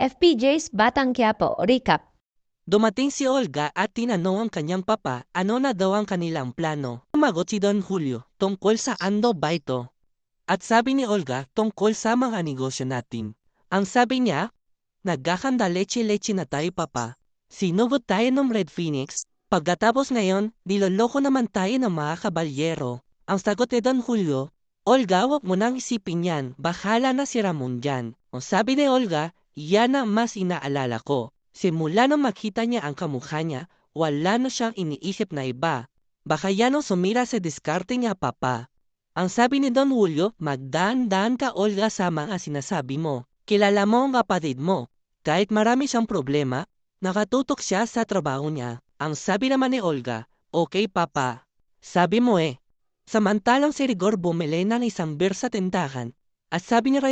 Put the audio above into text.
FPJ's Batang Quiapo Recap. Dumating si Olga at tinanong ang kanyang papa ano na daw ang kanilang plano. Sumagot si Don Julio tungkol sa ano ba ito. At sabi ni Olga tungkol sa mga negosyo natin. Ang sabi niya, nagkakanda leche-leche na tayo papa. Sinugot tayo ng Red Phoenix. Pagkatapos ngayon, niloloko naman tayo ng mga kabalyero. Ang sagot ni Don Julio, Olga, wag mo nang isipin yan. Bahala na si Ramon dyan. Ang sabi ni Olga, yan ang mas inaalala ko. Simula nang makita niya ang kamukha niya, wala na siyang iniisip na iba. Baka yan ang sumira sa diskarte niya, papa. Ang sabi ni Don Julio, magdaan-daan ka Olga sa mga sinasabi mo. Kilala mo ang kapatid mo. Kahit marami siyang problema, nakatutok siya sa trabaho niya. Ang sabi naman ni Olga, okay papa. Sabi mo Samantalang si Rigor bumili ng isang beer sa tindahan, at sabi ni